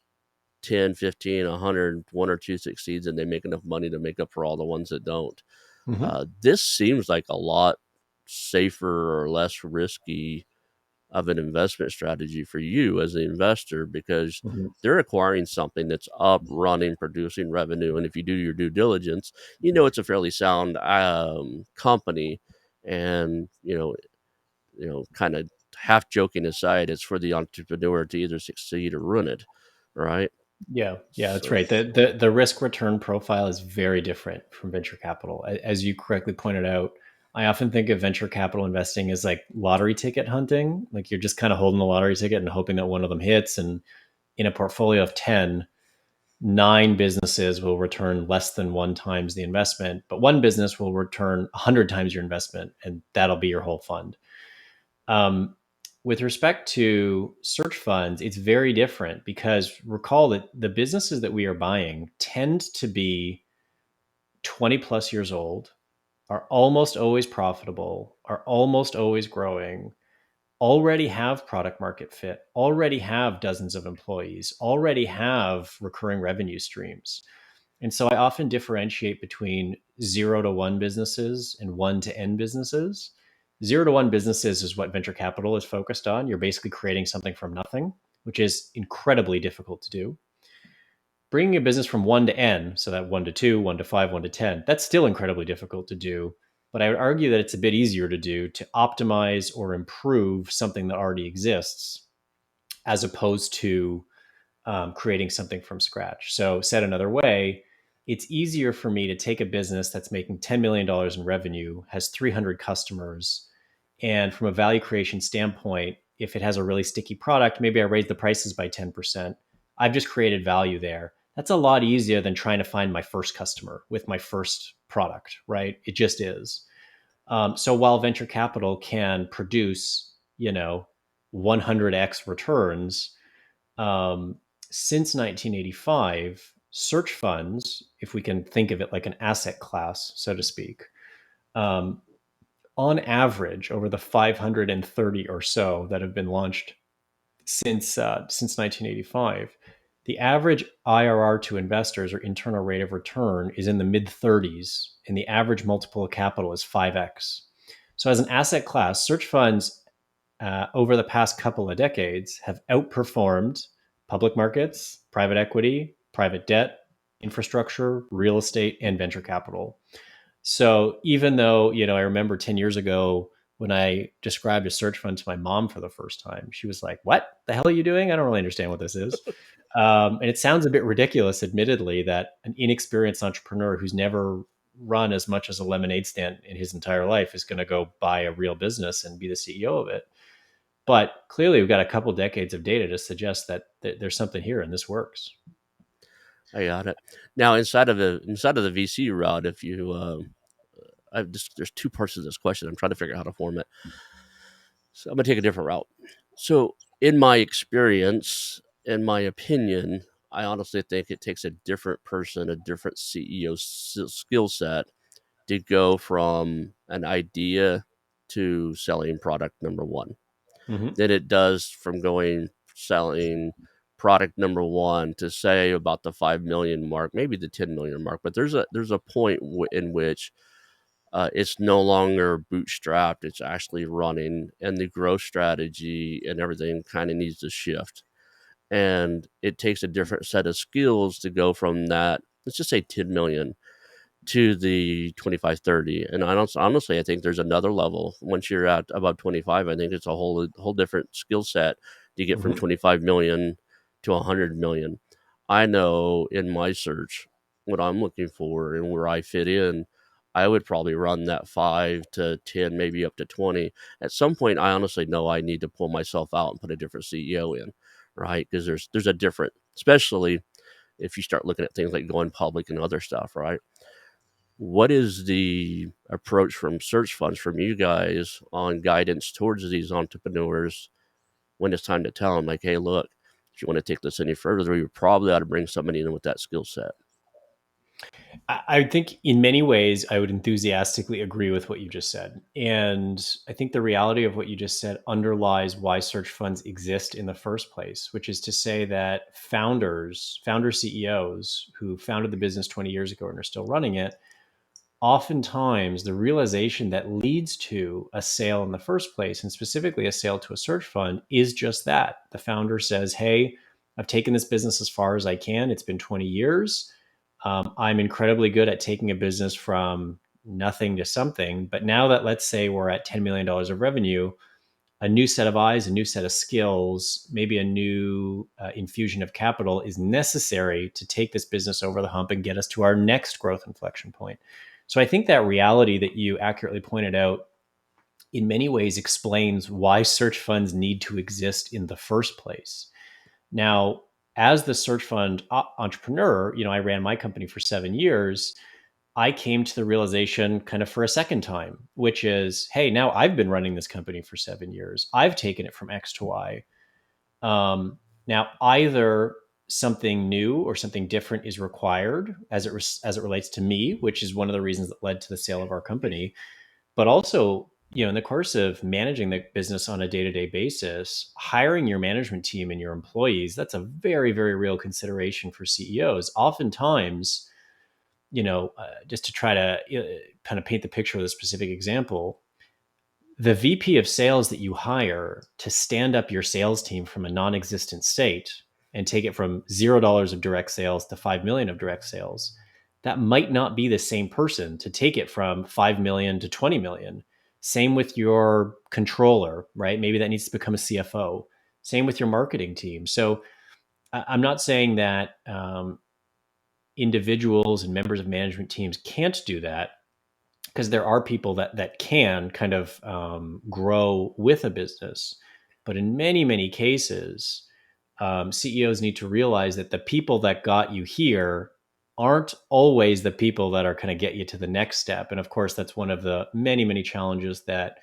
Speaker 1: 10, 15, 100, one or two succeeds, and they make enough money to make up for all the ones that don't.
Speaker 2: Mm-hmm.
Speaker 1: This seems like a lot safer or less risky of an investment strategy for you as an investor because
Speaker 2: Mm-hmm.
Speaker 1: they're acquiring something that's up, running, producing revenue. And if you do your due diligence, it's a fairly sound company. And, kind of half joking aside, it's for the entrepreneur to either succeed or ruin it. Right.
Speaker 2: Yeah, that's
Speaker 1: So,
Speaker 2: right. The risk return profile is very different from venture capital. As you correctly pointed out, I often think of venture capital investing as like lottery ticket hunting. Like you're just kind of holding the lottery ticket and hoping that one of them hits. And in a portfolio of 10, 9 businesses will return less than 1 times the investment, but one business will return 100 times your investment, and that'll be your whole fund. Um, with respect to search funds, it's very different because recall that the businesses that we are buying tend to be 20 plus years old, are almost always profitable, are almost always growing, already have product market fit, already have dozens of employees, already have recurring revenue streams. And so I often differentiate between 0 to 1 businesses and 1 to N businesses. 0 to 1 businesses is what venture capital is focused on. You're basically creating something from nothing, which is incredibly difficult to do. Bringing a business from 1 to N, so that 1 to 2, 1 to 5, 1 to 10, that's still incredibly difficult to do. But I would argue that it's a bit easier to do to optimize or improve something that already exists as opposed to creating something from scratch. So, said another way, it's easier for me to take a business that's making $10 million in revenue, has 300 customers, and from a value creation standpoint, if it has a really sticky product, maybe I raise the prices by 10%. I've just created value there. That's a lot easier than trying to find my first customer with my first product, right? It just is. So while venture capital can produce, 100x returns, um, since 1985, search funds, if we can think of it like an asset class, so to speak, um, on average, over the 530 or so that have been launched since 1985, the average IRR to investors or internal rate of return is in the mid 30s, and the average multiple of capital is 5x. So, as an asset class, search funds over the past couple of decades have outperformed public markets, private equity, private debt, infrastructure, real estate, and venture capital. So even though, I remember 10 years ago when I described a search fund to my mom for the first time, she was like, "What the hell are you doing? I don't really understand what this is." And it sounds a bit ridiculous, admittedly, that an inexperienced entrepreneur who's never run as much as a lemonade stand in his entire life is going to go buy a real business and be the CEO of it. But clearly, we've got a couple decades of data to suggest that there's something here and this works.
Speaker 1: I got it. Now, inside of the VC route, if you, there's two parts of this question. I'm trying to figure out how to form it. So I'm gonna take a different route. So, in my experience, in my opinion, I honestly think it takes a different person, a different CEO skill set to go from an idea to selling product number one
Speaker 2: Mm-hmm.
Speaker 1: than it does from going selling product number one to say about the 5 million mark, maybe the 10 million mark. But there's a point in which it's no longer bootstrapped; it's actually running, and the growth strategy and everything kind of needs to shift. And it takes a different set of skills to go from that. Let's just say 10 million to the 25, 30. And honestly, I think there's another level. Once you're at about 25, I think it's a whole different skill set to get from
Speaker 2: Mm-hmm.
Speaker 1: 25 million to 100 million. I know in my search what I'm looking for and where I fit in. I would probably run that 5 to 10, maybe up to 20. At some point, I honestly know I need to pull myself out and put a different CEO in, right? Because there's a different, especially if you start looking at things like going public and other stuff, right? What is the approach from search funds from you guys on guidance towards these entrepreneurs when it's time to tell them, like, hey, look, if you want to take this any further, you probably ought to bring somebody in with that skill set?
Speaker 2: I think in many ways, I would enthusiastically agree with what you just said. And I think the reality of what you just said underlies why search funds exist in the first place, which is to say that founder CEOs who founded the business 20 years ago and are still running it, oftentimes the realization that leads to a sale in the first place, and specifically a sale to a search fund, is just that. The founder says, hey, I've taken this business as far as I can. It's been 20 years. I'm incredibly good at taking a business from nothing to something. But now that, let's say, we're at $10 million of revenue, a new set of eyes, a new set of skills, maybe a new infusion of capital is necessary to take this business over the hump and get us to our next growth inflection point. So I think that reality that you accurately pointed out in many ways explains why search funds need to exist in the first place. Now, as the search fund entrepreneur, I ran my company for 7 years. I came to the realization kind of for a second time, which is, hey, now I've been running this company for 7 years. I've taken it from X to Y. Now, either something new or something different is required as it relates to me, which is one of the reasons that led to the sale of our company. But also, in the course of managing the business on a day-to-day basis, hiring your management team and your employees, that's a very, very real consideration for CEOs. Oftentimes, just to try to kind of paint the picture with a specific example, the VP of sales that you hire to stand up your sales team from a non-existent state and take it from $0 of direct sales to 5 million of direct sales, that might not be the same person to take it from 5 million to 20 million. Same with your controller, right? Maybe that needs to become a CFO. Same with your marketing team. So I'm not saying that individuals and members of management teams can't do that, because there are people that can kind of grow with a business. But in many, many cases, CEOs need to realize that the people that got you here aren't always the people that are going to get you to the next step. And of course, that's one of the many, many challenges that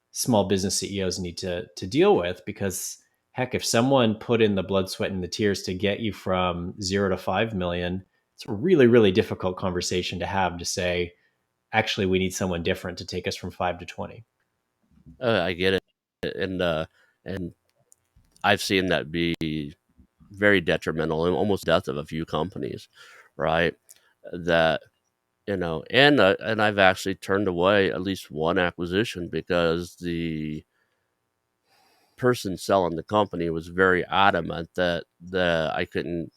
Speaker 2: small business CEOs need to deal with, because heck, if someone put in the blood, sweat, and the tears to get you from 0 to 5 million, it's a really, really difficult conversation to have, to say, actually, we need someone different to take us from 5 to 20.
Speaker 1: I get it, and I've seen that be very detrimental and almost death of a few companies, right? That and I've actually turned away at least one acquisition because the person selling the company was very adamant that I couldn't,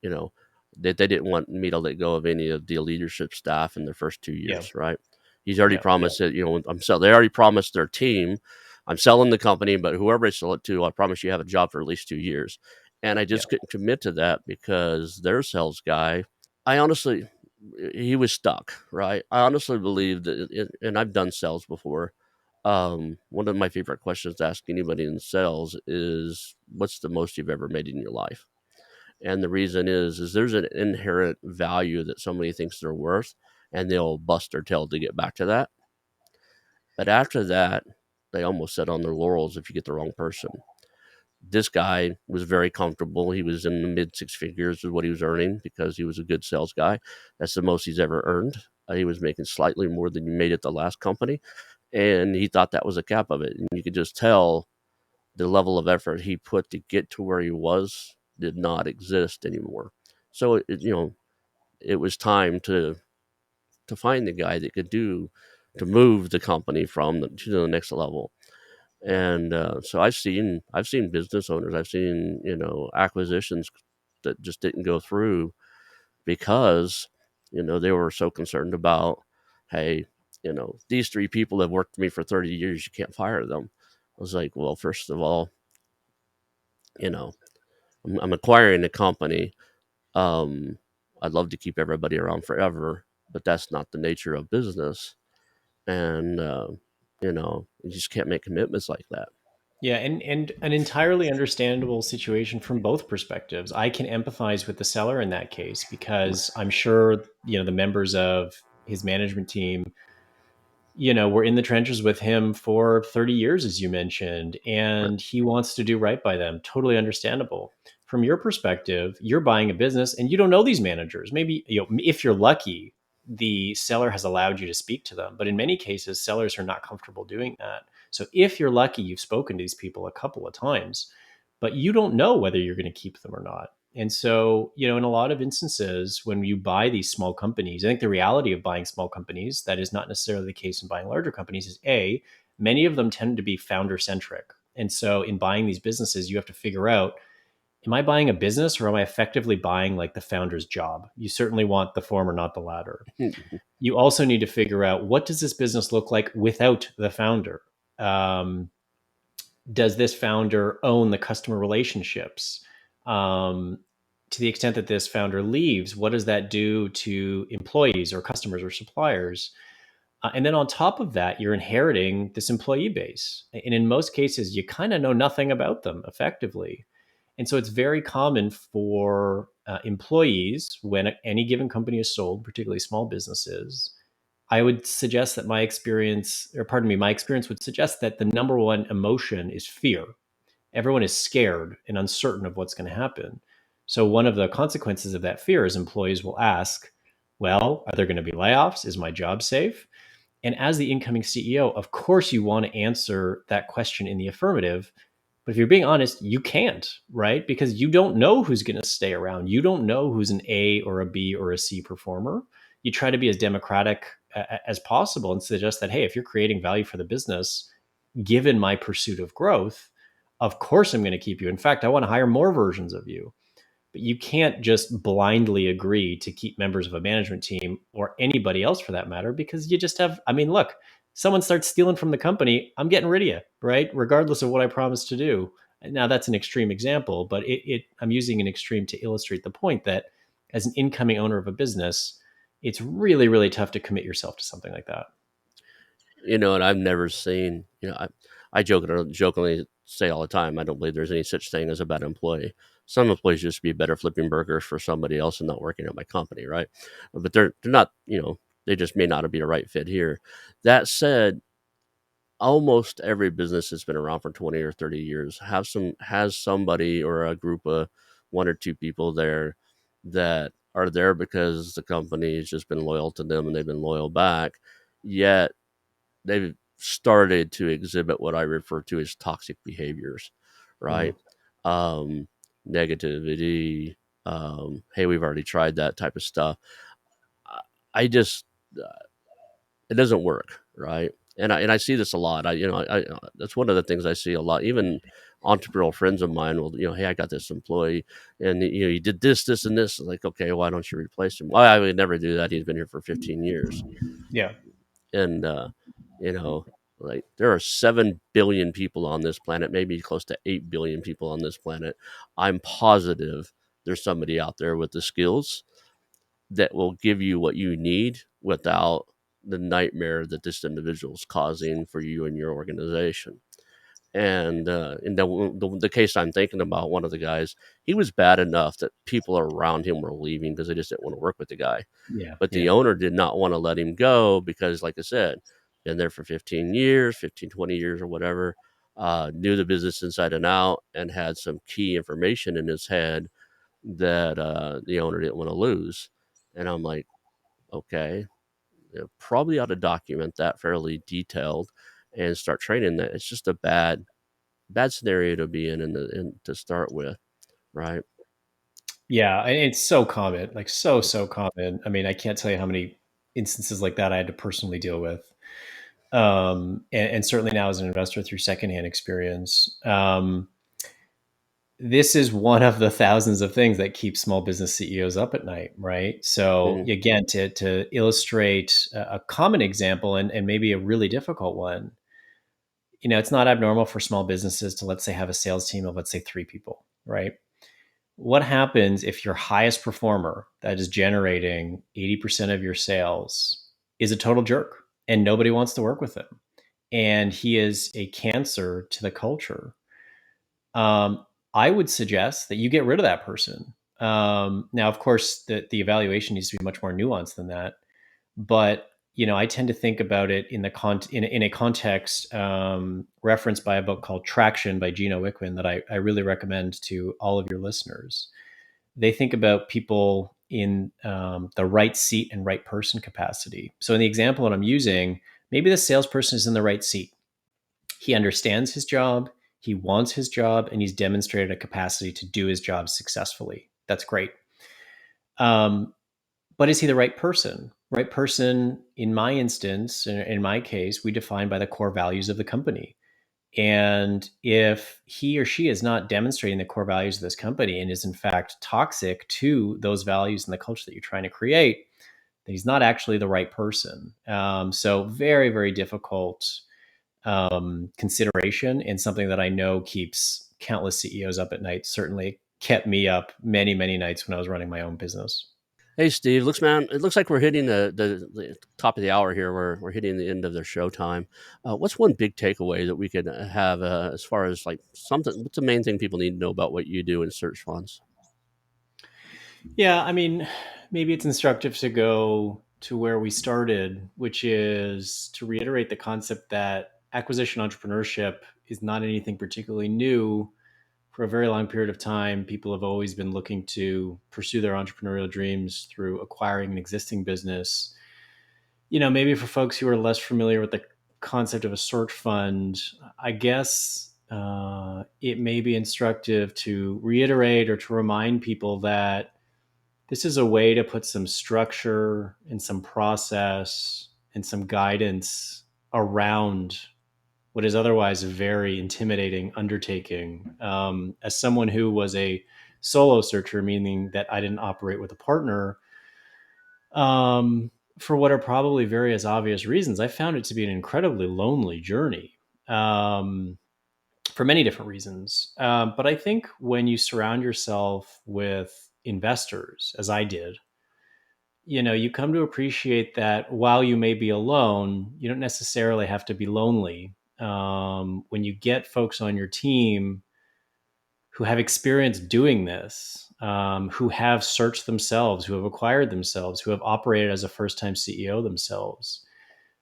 Speaker 1: you know, that they didn't want me to let go of any of the leadership staff in the first 2
Speaker 2: Yeah,
Speaker 1: years, right? He's already
Speaker 2: yeah,
Speaker 1: promised it, they already promised their team, I'm selling the company, but whoever I sell it to, I promise you have a job for at least 2 years. And I
Speaker 2: yeah,
Speaker 1: just couldn't commit to that because their sales guy, I honestly, he was stuck, right? I honestly believe that, and I've done sales before. One of my favorite questions to ask anybody in sales is, "What's the most you've ever made in your life?" And the reason is there's an inherent value that somebody thinks they're worth, and they'll bust their tail to get back to that. But after that, they almost sit on their laurels if you get the wrong person. This guy was very comfortable. He was in the mid six figures is what he was earning because he was a good sales guy. That's the most he's ever earned. He was making slightly more than you made at the last company, and he thought that was a cap of it. And you could just tell the level of effort he put to get to where he was did not exist anymore. So it was time to find the guy that could do to move the company to the next level. And so I've seen business owners, I've seen acquisitions that just didn't go through because they were so concerned about, hey, these three people have worked for me for 30 years, you can't fire them. I was like, well, first of all, you know I'm acquiring a company. um I'd love to keep everybody around forever, but that's not the nature of business. And, you just can't make commitments like that.
Speaker 2: Yeah, and an entirely understandable situation from both perspectives. I can empathize with the seller in that case because I'm sure, the members of his management team, were in the trenches with him for 30 years, as you mentioned,
Speaker 1: Right.
Speaker 2: and he wants to do right by them. Totally understandable. From your perspective, you're buying a business and you don't know these managers. Maybe, if you're lucky, the seller has allowed you to speak to them. But in many cases, sellers are not comfortable doing that. So if you're lucky, you've spoken to these people a couple of times, but you don't know whether you're going to keep them or not. And so, in a lot of instances, when you buy these small companies, I think the reality of buying small companies, that is not necessarily the case in buying larger companies, is A, many of them tend to be founder centric. And so, in buying these businesses, you have to figure out, am I buying a business or am I effectively buying like the founder's job? You certainly want the former, not the latter. You also need to figure out, what does this business look like without the founder? Um, does this founder own the customer relationships? Um, to the extent that this founder leaves, what does that do to employees or customers or suppliers? And then on top of that, you're inheriting this employee base. And in most cases, you kind of know nothing about them effectively. And so it's very common for employees, when any given company is sold, particularly small businesses, I would suggest that my experience would suggest that the number one emotion is fear. Everyone is scared and uncertain of what's going to happen. So, one of the consequences of that fear is employees will ask, well, are there going to be layoffs? Is my job safe? And as the incoming CEO, of course, you want to answer that question in the affirmative. But if you're being honest, you can't, right? Because you don't know who's going to stay around. You don't know who's an A or a B or a C performer. You try to be as democratic as possible and suggest that, hey, if you're creating value for the business, given my pursuit of growth, of course I'm going to keep you. In fact, I want to hire more versions of you. But you can't just blindly agree to keep members of a management team or anybody else for that matter, because you just have, I mean, look, someone starts stealing from the company, I'm getting rid of you, right? Regardless of what I promised to do. Now, that's an extreme example, but I'm using an extreme to illustrate the point that as an incoming owner of a business, it's really, really tough to commit yourself to something like that.
Speaker 1: And I've never seen, I jokingly say all the time, I don't believe there's any such thing as a bad employee. Some employees just be better flipping burgers for somebody else and not working at my company, right? But they're not, they just may not be a right fit here. That said, almost every business that's been around for 20 or 30 years has somebody or a group of one or two people there that are there because the company has just been loyal to them and they've been loyal back. Yet they've started to exhibit what I refer to as toxic behaviors,
Speaker 2: Mm.
Speaker 1: right? Um, Negativity. Hey, we've already tried that type of stuff. I I just it doesn't work, right? And I see this a lot. I that's one of the things I see a lot. Even entrepreneurial friends of mine will, hey, I got this employee, and you did this, this, and this. Like, okay, why don't you replace him? Well, I would never do that. He's been here for 15 years,
Speaker 2: Yeah.
Speaker 1: and you know, like there are 7 billion people on this planet, maybe close to 8 billion people on this planet. I'm positive there's somebody out there with the skills that will give you what you need without the nightmare that this individual is causing for you and your organization. And in the case I'm thinking about, one of the guys, he was bad enough that people around him were leaving because they just didn't want to work with the guy.
Speaker 2: Yeah.
Speaker 1: But the
Speaker 2: Yeah.
Speaker 1: owner did not want to let him go because, like I said, been there for 15 years, 15, 20 years or whatever, knew the business inside and out, and had some key information in his head that the owner didn't want to lose. And I'm like, okay, probably ought to document that fairly detailed and start training that. It's just a bad scenario to be in to start with, right?
Speaker 2: Yeah, and it's so common, like so common. I mean, I can't tell you how many instances like that I had to personally deal with. And certainly now as an investor through secondhand experience. This is one of the thousands of things that keep small business CEOs up at night, right? So
Speaker 1: Mm,
Speaker 2: again, to illustrate a common example and maybe a really difficult one, it's not abnormal for small businesses to, let's say, have a sales team of, let's say, 3 people, right? what happens if your highest performer that is generating 80% of your sales is a total jerk and nobody wants to work with him? And he is a cancer to the culture. I would suggest that you get rid of that person. Now, of course, the evaluation needs to be much more nuanced than that. But I tend to think about it in in a context referenced by a book called Traction by Gino Wickman that I really recommend to all of your listeners. They think about people in the right seat and right person capacity. So in the example that I'm using, maybe the salesperson is in the right seat. He understands his job, he wants his job, and he's demonstrated a capacity to do his job successfully. That's great. But is he the right person? Right person, in my instance, in my case, we define by the core values of the company. And if he or she is not demonstrating the core values of this company and is in fact toxic to those values and the culture that you're trying to create, then he's not actually the right person. So very, very difficult consideration, and something that I know keeps countless CEOs up at night. Certainly kept me up many, many nights when I was running my own business.
Speaker 1: Hey, Steve. It looks like we're hitting the top of the hour here. We're hitting the end of the show time. What's one big takeaway that we could have as far as like something? What's the main thing people need to know about what you do in search funds?
Speaker 2: Yeah, I mean, maybe it's instructive to go to where we started, which is to reiterate the concept that acquisition entrepreneurship is not anything particularly new. For a very long period of time, people have always been looking to pursue their entrepreneurial dreams through acquiring an existing business. Maybe for folks who are less familiar with the concept of a search fund, I guess it may be instructive to reiterate or to remind people that this is a way to put some structure and some process and some guidance around what is otherwise a very intimidating undertaking. As someone who was a solo searcher, meaning that I didn't operate with a partner, for what are probably various obvious reasons, I found it to be an incredibly lonely journey. For many different reasons. But I think when you surround yourself with investors, as I did, you come to appreciate that while you may be alone, you don't necessarily have to be lonely. When you get folks on your team who have experience doing this, who have searched themselves, who have acquired themselves, who have operated as a first time CEO themselves,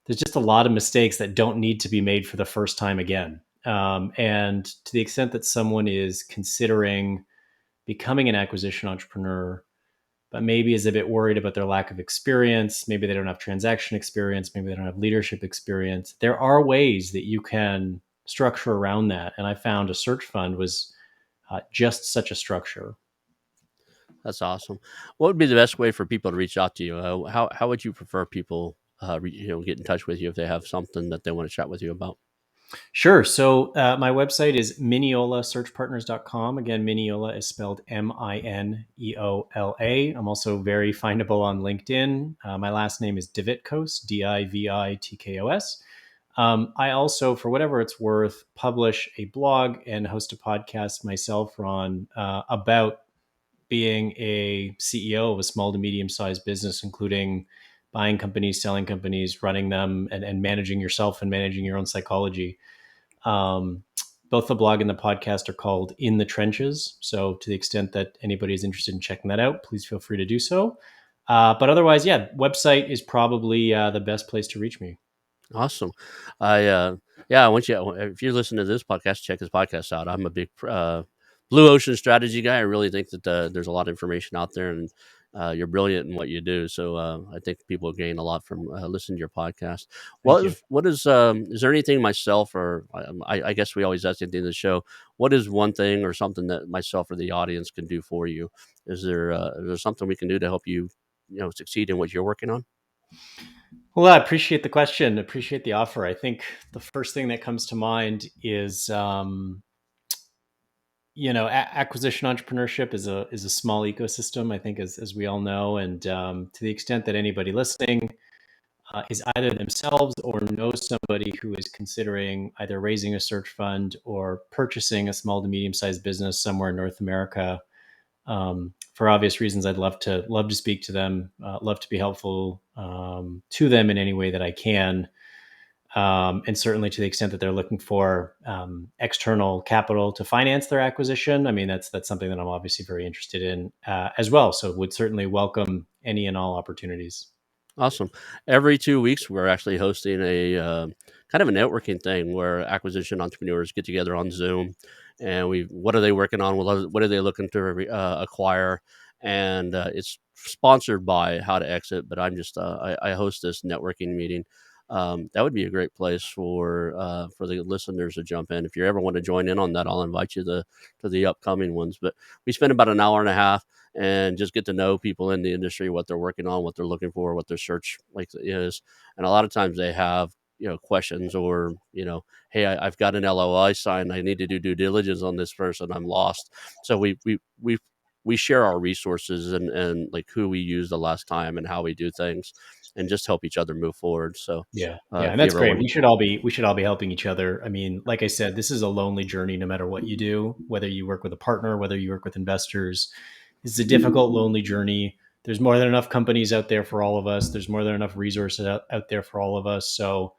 Speaker 2: there's just a lot of mistakes that don't need to be made for the first time again. And to the extent that someone is considering becoming an acquisition entrepreneur, but maybe is a bit worried about their lack of experience. Maybe they don't have transaction experience. Maybe they don't have leadership experience. There are ways that you can structure around that. And I found a search fund was just such a structure.
Speaker 1: That's awesome. What would be the best way for people to reach out to you? How would you prefer people get in touch with you if they have something that they want to chat with you about?
Speaker 2: Sure. So my website is mineolasearchpartners.com. Again, Mineola is spelled Mineola. I'm also very findable on LinkedIn. My last name is Divitkos, Divitkos. I also, for whatever it's worth, publish a blog and host a podcast myself, Ron, about being a CEO of a small to medium sized business, including buying companies, selling companies, running them, and managing yourself and managing your own psychology. Um, Both the blog and the podcast are called In the Trenches. So, to the extent that anybody is interested in checking that out, please feel free to do so. But otherwise, yeah, website is probably the best place to reach me.
Speaker 1: Awesome. I yeah, I want you if you listen to this podcast, check his podcast out. I'm a big blue ocean strategy guy. I really think that there's a lot of information out there, and you're brilliant in what you do. So I think people gain a lot from listening to your podcast.
Speaker 2: Thank you.
Speaker 1: What is there anything myself or I guess we always ask at the end of the show, what is one thing or something that myself or the audience can do for you? Is there something we can do to help you, succeed in what you're working on?
Speaker 2: Well, I appreciate the question. Appreciate the offer. I think the first thing that comes to mind is, acquisition entrepreneurship is a small ecosystem. I think, as we all know, and to the extent that anybody listening is either themselves or knows somebody who is considering either raising a search fund or purchasing a small to medium sized business somewhere in North America, For obvious reasons, I'd love to speak to them, love to be helpful to them in any way that I can. And certainly to the extent that they're looking for external capital to finance their acquisition. I mean, that's something that I'm obviously very interested in as well. So would certainly welcome any and all opportunities.
Speaker 1: Awesome. Every 2 weeks, we're actually hosting a kind of a networking thing where acquisition entrepreneurs get together on Zoom, and what are they working on? What are they looking to acquire? And it's sponsored by How2Exit, but I host this networking meeting. That would be a great place for the listeners to jump in. If you ever want to join in on that, I'll invite you to the upcoming ones. But we spend about an hour and a half and just get to know people in the industry, what they're working on, what they're looking for, what their search is. And a lot of times they have, questions or, hey, I've got an LOI signed. I need to do due diligence on this person. I'm lost. So we share our resources and like who we used the last time and how we do things and just help each other move forward. So
Speaker 2: Yeah.
Speaker 1: if
Speaker 2: And
Speaker 1: you
Speaker 2: that's
Speaker 1: ever
Speaker 2: great.
Speaker 1: want
Speaker 2: We should all be helping each other. I mean, like I said, this is a lonely journey no matter what you do, whether you work with a partner, whether you work with investors. It's a difficult, lonely journey. There's more than enough companies out there for all of us. There's more than enough resources out there for all of us. So,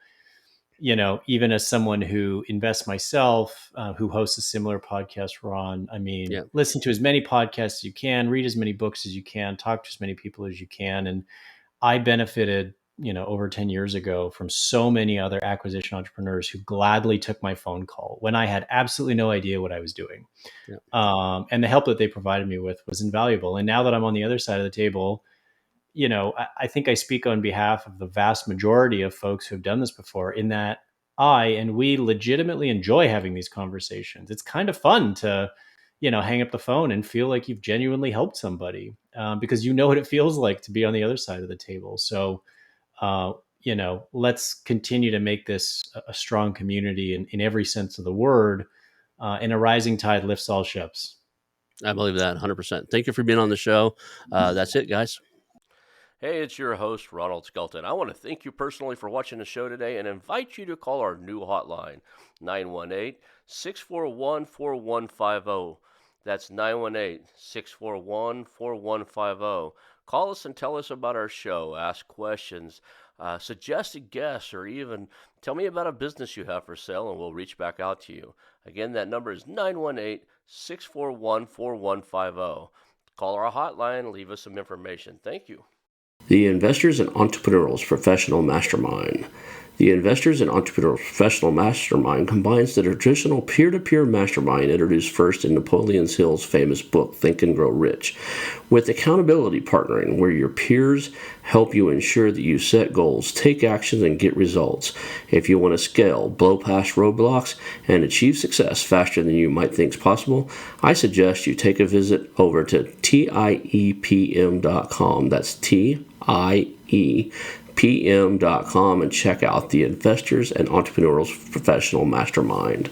Speaker 2: even as someone who invests myself, who hosts a similar podcast, Ron, I mean,
Speaker 1: yeah,
Speaker 2: listen to as many podcasts as you can, read as many books as you can, talk to as many people as you can. And I benefited, over 10 years ago from so many other acquisition entrepreneurs who gladly took my phone call when I had absolutely no idea what I was doing.
Speaker 1: yeah,
Speaker 2: And the help that they provided me with was invaluable. And now that I'm on the other side of the table, I think I speak on behalf of the vast majority of folks who have done this before, in that we legitimately enjoy having these conversations. It's kind of fun to, hang up the phone and feel like you've genuinely helped somebody, because you know what it feels like to be on the other side of the table. So, let's continue to make this a strong community in every sense of the word. And a rising tide lifts all ships.
Speaker 1: I believe that 100%. Thank you for being on the show. That's it, guys. Hey, it's your host, Ronald Skelton. I want to thank you personally for watching the show today and invite you to call our new hotline, 918-641-4150. That's 918-641-4150. Call us and tell us about our show, ask questions, suggested guests, or even tell me about a business you have for sale, and we'll reach back out to you. Again, that number is 918-641-4150. Call our hotline, leave us some information. Thank you. The Investors and Entrepreneurs Professional Mastermind. The Investors and Entrepreneurs Professional Mastermind combines the traditional peer-to-peer mastermind introduced first in Napoleon Hill's famous book, Think and Grow Rich, with accountability partnering, where your peers help you ensure that you set goals, take actions, and get results. If you want to scale, blow past roadblocks, and achieve success faster than you might think is possible, I suggest you take a visit over to tiepm.com. That's tiepm.com and check out the Investors and Entrepreneurs Professional Mastermind.